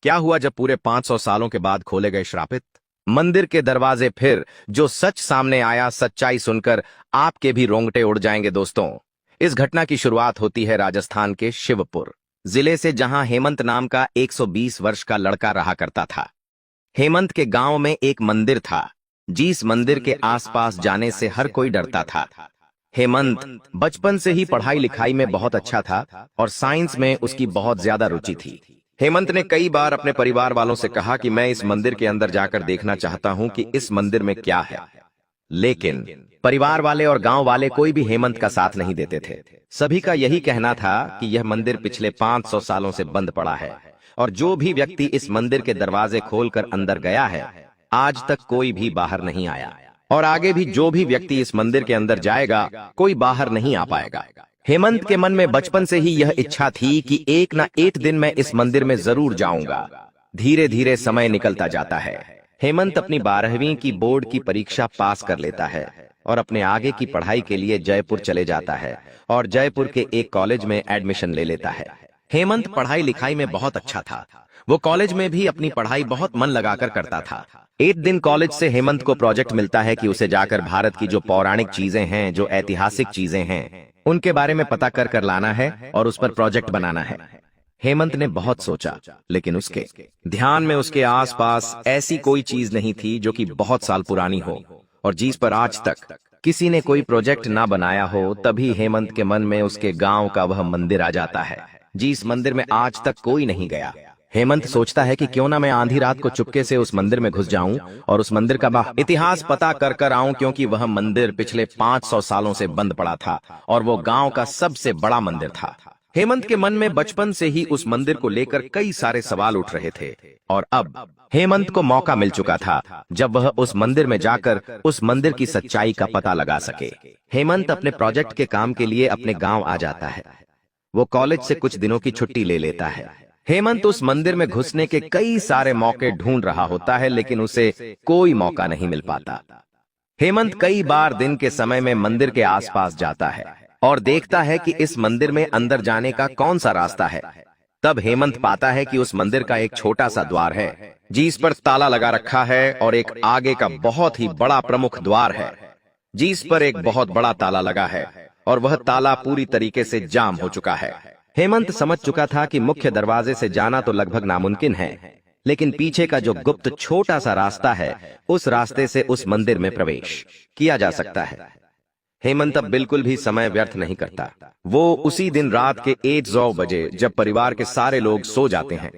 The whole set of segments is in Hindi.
क्या हुआ जब पूरे 500 सालों के बाद खोले गए श्रापित मंदिर के दरवाजे? फिर जो सच सामने आया, सच्चाई सुनकर आपके भी रोंगटे उड़ जाएंगे दोस्तों। इस घटना की शुरुआत होती है राजस्थान के शिवपुर जिले से, जहां हेमंत नाम का 120 वर्ष का लड़का रहा करता था। हेमंत के गांव में एक मंदिर था, जिस मंदिर के आसपास जाने से हर कोई डरता था। हेमंत बचपन से ही पढ़ाई लिखाई में बहुत अच्छा था और साइंस में उसकी बहुत ज्यादा रुचि थी। हेमंत ने कई बार अपने परिवार वालों से कहा कि मैं इस मंदिर के अंदर जाकर देखना चाहता हूं कि इस मंदिर में क्या है, लेकिन परिवार वाले और गांव वाले कोई भी हेमंत का साथ नहीं देते थे। सभी का यही कहना था कि यह मंदिर पिछले 500 सालों से बंद पड़ा है और जो भी व्यक्ति इस मंदिर के दरवाजे खोलकर अंदर गया है, आज तक कोई भी बाहर नहीं आया और आगे भी जो भी व्यक्ति इस मंदिर के अंदर जाएगा, कोई बाहर नहीं आ पाएगा। हेमंत के मन में बचपन से ही यह इच्छा थी कि एक ना एक दिन मैं इस मंदिर में जरूर जाऊंगा। धीरे धीरे समय निकलता जाता है। हेमंत अपनी 12वीं की बोर्ड की परीक्षा पास कर लेता है और अपने आगे की पढ़ाई के लिए जयपुर चले जाता है और जयपुर के एक कॉलेज में एडमिशन ले लेता है। हेमंत पढ़ाई लिखाई में बहुत अच्छा था। वो कॉलेज में भी अपनी पढ़ाई बहुत मन लगाकर करता था। एक दिन कॉलेज से हेमंत को प्रोजेक्ट मिलता है कि उसे जाकर भारत की जो पौराणिक चीजें हैं, जो ऐतिहासिक चीजें हैं, उनके बारे में पता कर लाना है और उस पर प्रोजेक्ट बनाना है। हेमंत ने बहुत सोचा, लेकिन उसके ध्यान में उसके आसपास ऐसी कोई चीज नहीं थी जो कि बहुत साल पुरानी हो और जिस पर आज तक किसी ने कोई प्रोजेक्ट ना बनाया हो। तभी हेमंत के मन में उसके गांव का वह मंदिर आ जाता है, जिस मंदिर में आज तक कोई नहीं गया। हेमंत सोचता है कि क्यों ना मैं आधी रात को चुपके से उस मंदिर में घुस जाऊं और उस मंदिर का इतिहास पता कर आऊं, क्योंकि वह मंदिर पिछले 500 सालों से बंद पड़ा था और वो गांव का सबसे बड़ा मंदिर था। हेमंत के मन में बचपन से ही उस मंदिर को लेकर कई सारे सवाल उठ रहे थे और अब हेमंत को मौका मिल चुका था जब वह उस मंदिर में जाकर उस मंदिर की सच्चाई का पता लगा सके। हेमंत अपने प्रोजेक्ट के काम के लिए अपने गांव आ जाता है। वो कॉलेज से कुछ दिनों की छुट्टी ले लेता है। हेमंत उस मंदिर में घुसने के कई सारे मौके ढूंढ रहा होता है, लेकिन उसे कोई मौका नहीं मिल पाता। हेमंत कई बार दिन के समय में मंदिर के आसपास जाता है और देखता है कि इस मंदिर में अंदर जाने का कौन सा रास्ता है। तब हेमंत पाता है कि उस मंदिर का एक छोटा सा द्वार है, जिस पर ताला लगा रखा है और एक आगे का बहुत ही बड़ा प्रमुख द्वार है, जिस पर एक बहुत बड़ा ताला लगा है और वह ताला पूरी तरीके से जाम हो चुका है। हेमंत समझ चुका था कि मुख्य दरवाजे से जाना तो लगभग नामुमकिन है, लेकिन पीछे का जो गुप्त छोटा सा रास्ता है, उस रास्ते से उस मंदिर में प्रवेश किया जा सकता है। हेमंत अब बिल्कुल भी समय व्यर्थ नहीं करता। वो उसी दिन रात के 1 बजे, जब परिवार के सारे लोग सो जाते हैं,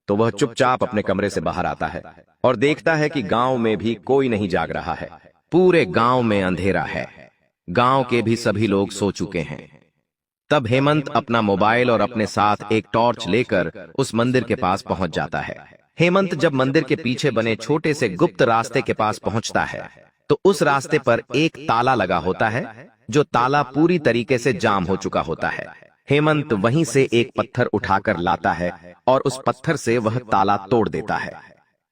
तो वह चुपचाप अपने कमरे से बाहर आता है और देखता है कि गांव में भी कोई नहीं जाग रहा है। पूरे गांव में अंधेरा है। गांव के भी सभी लोग सो चुके हैं। तब हेमंत अपना मोबाइल और अपने साथ एक टॉर्च लेकर उस मंदिर के पास पहुंच जाता है। हेमंत जब मंदिर के पीछे बने छोटे से गुप्त रास्ते के पास पहुंचता है, तो उस रास्ते पर एक ताला लगा होता है, जो ताला पूरी तरीके से जाम हो चुका होता है। हेमंत वहीं से एक पत्थर उठाकर लाता है और उस पत्थर से वह ताला तोड़ देता है।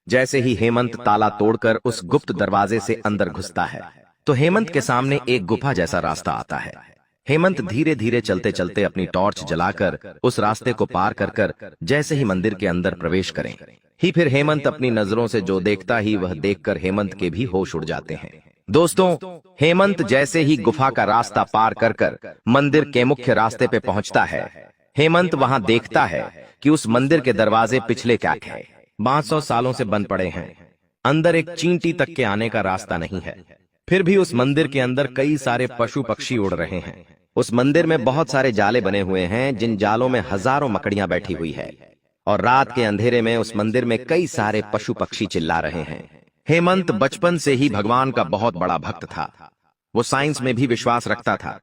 जैसे ही हेमंत ताला तोड़कर उस गुप्त दरवाजे से अंदर घुसता है, तो हेमंत के सामने एक गुफा जैसा रास्ता आता है। हेमंत धीरे धीरे चलते चलते अपनी टॉर्च जलाकर उस रास्ते को पार कर जैसे ही मंदिर के अंदर प्रवेश करें, ही फिर हेमंत अपनी नजरों से जो देखता ही वह देखकर हेमंत के भी होश उड़ जाते हैं। दोस्तों, हेमंत जैसे ही गुफा का रास्ता पार कर मंदिर के मुख्य रास्ते पे पहुंचता है, हेमंत वहां देखता है कि उस मंदिर के दरवाजे पिछले क्या है 500 सालों से बंद पड़े हैं। अंदर एक चींटी तक के आने का रास्ता नहीं है। फिर भी उस मंदिर के अंदर कई सारे पशु पक्षी उड़ रहे हैं। उस मंदिर में बहुत सारे जाले बने हुए हैं, जिन जालों में हजारों मकड़ियां बैठी हुई है और रात के अंधेरे में उस मंदिर में कई सारे पशु पक्षी चिल्ला रहे हैं। हेमंत बचपन से ही भगवान का बहुत बड़ा भक्त था। वो साइंस में भी विश्वास रखता था,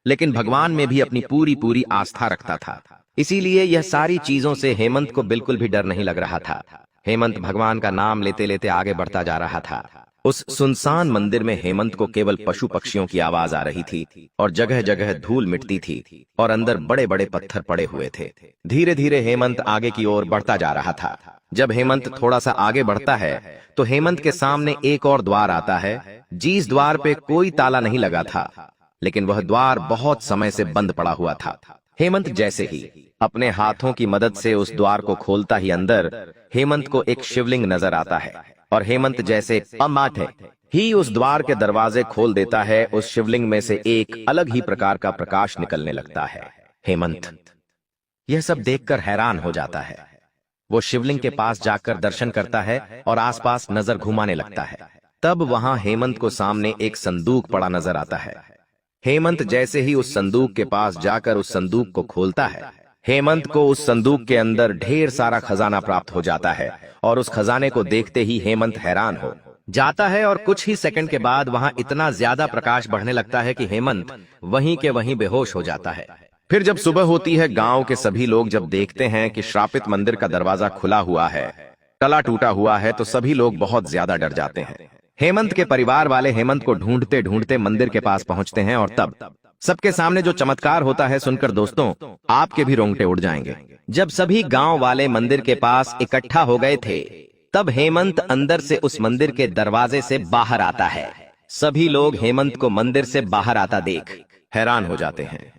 लेकिन भगवान में भी अपनी पूरी आस्था रखता था। इसीलिए यह सारी चीजों से हेमंत को बिल्कुल भी डर नहीं लग रहा था। हेमंत भगवान का नाम लेते लेते आगे बढ़ता जा रहा था। उस सुनसान मंदिर में हेमंत को केवल पशु पक्षियों की आवाज आ रही थी और जगह जगह धूल मिटती थी और अंदर बड़े बड़े पत्थर पड़े हुए थे। धीरे धीरे हेमंत आगे की ओर बढ़ता जा रहा था। जब हेमंत थोड़ा सा आगे बढ़ता है, तो हेमंत के सामने एक और द्वार आता है, जिस द्वार पे कोई ताला नहीं लगा था, लेकिन वह द्वार बहुत समय से बंद पड़ा हुआ था। हेमंत जैसे ही अपने हाथों की मदद से उस द्वार को खोलता ही अंदर हेमंत को एक शिवलिंग नजर आता है और हेमंत जैसे अमाथे ही उस द्वार के दरवाजे खोल देता है। उस शिवलिंग में से एक अलग ही प्रकार का प्रकाश निकलने लगता है। हेमंत यह सब देखकर हैरान हो जाता है। वो शिवलिंग के पास जाकर दर्शन करता है और आसपास नजर घुमाने लगता है। तब वहां हेमंत को सामने एक संदूक पड़ा नजर आता है। हेमंत जैसे ही उस संदूक के पास जाकर उस संदूक को खोलता है, हेमंत को उस संदूक के अंदर ढेर सारा खजाना प्राप्त हो जाता है और उस खजाने को देखते ही हेमंत हैरान हो जाता है और कुछ ही सेकंड के बाद वहां इतना ज्यादा प्रकाश बढ़ने लगता है कि हेमंत वहीं के वहीं बेहोश हो जाता है। फिर जब सुबह होती है, गांव के सभी लोग जब देखते हैं कि श्रापित मंदिर का दरवाजा खुला हुआ है, टला टूटा हुआ है, तो सभी लोग बहुत ज्यादा डर जाते हैं। हेमंत के परिवार वाले हेमंत को ढूंढते ढूंढते मंदिर के पास पहुंचते हैं और तब सबके सामने जो चमत्कार होता है सुनकर दोस्तों आपके भी रोंगटे उड़ जाएंगे। जब सभी गांव वाले मंदिर के पास इकट्ठा हो गए थे, तब हेमंत अंदर से उस मंदिर के दरवाजे से बाहर आता है। सभी लोग हेमंत को मंदिर से बाहर आता देख हैरान हो जाते हैं।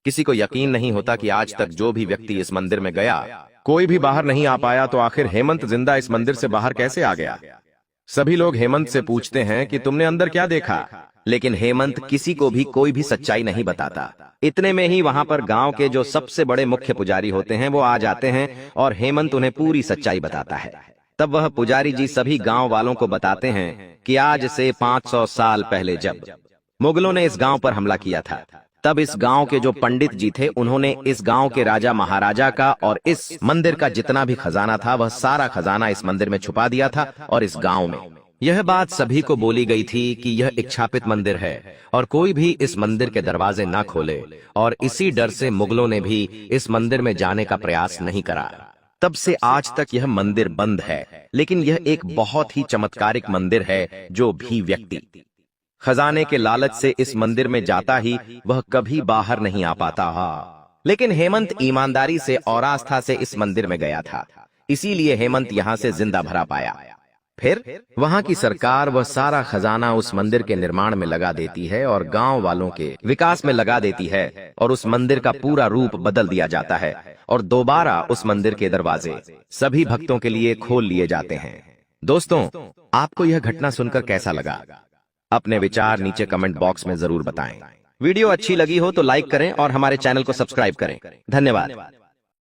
किसी को यकीन नहीं होता कि आज तक जो भी व्यक्ति इस मंदिर में गया, कोई भी बाहर नहीं आ पाया, तो आखिर हेमंत जिंदा इस मंदिर से बाहर कैसे आ गया। सभी लोग हेमंत से पूछते हैं कि तुमने अंदर क्या देखा, लेकिन हेमंत किसी को भी कोई भी सच्चाई नहीं बताता। इतने में ही वहां पर गांव के जो सबसे बड़े मुख्य पुजारी होते हैं वो आ जाते हैं और हेमंत उन्हें पूरी सच्चाई बताता है। तब वह पुजारी जी सभी गांव वालों को बताते हैं कि आज से 500 साल पहले जब मुगलों ने इस गांव पर हमला किया था, तब इस गांव के जो पंडित जी थे उन्होंने इस गांव के राजा महाराजा का और इस मंदिर का जितना भी खजाना था वह सारा खजाना इस मंदिर में छुपा दिया था। और इस गांव में यह बात सभी को बोली गई थी कि यह एक शापित मंदिर है और कोई भी इस मंदिर के दरवाजे ना खोले, और इसी डर से मुगलों ने भी इस मंदिर में जाने का प्रयास नहीं करा। तब से आज तक यह मंदिर बंद है, लेकिन यह एक बहुत ही चमत्कारिक मंदिर है। जो भी व्यक्ति खजाने के लालच से इस मंदिर में जाता ही वह कभी बाहर नहीं आ पाता। लेकिन हेमंत ईमानदारी से और आस्था से इस मंदिर में गया था, इसीलिए हेमंत यहाँ से जिंदा भरा पाया। फिर वहां की सरकार वह सारा खजाना उस मंदिर के निर्माण में लगा देती है और गांव वालों के विकास में लगा देती है, और उस मंदिर का पूरा रूप बदल दिया जाता है और दोबारा उस मंदिर के दरवाजे सभी भक्तों के लिए खोल लिए जाते हैं। दोस्तों, आपको यह घटना सुनकर कैसा लगा? अपने विचार नीचे कमेंट बॉक्स में जरूर बताएं। वीडियो अच्छी लगी हो तो लाइक करें और हमारे चैनल को सब्सक्राइब करें। धन्यवाद।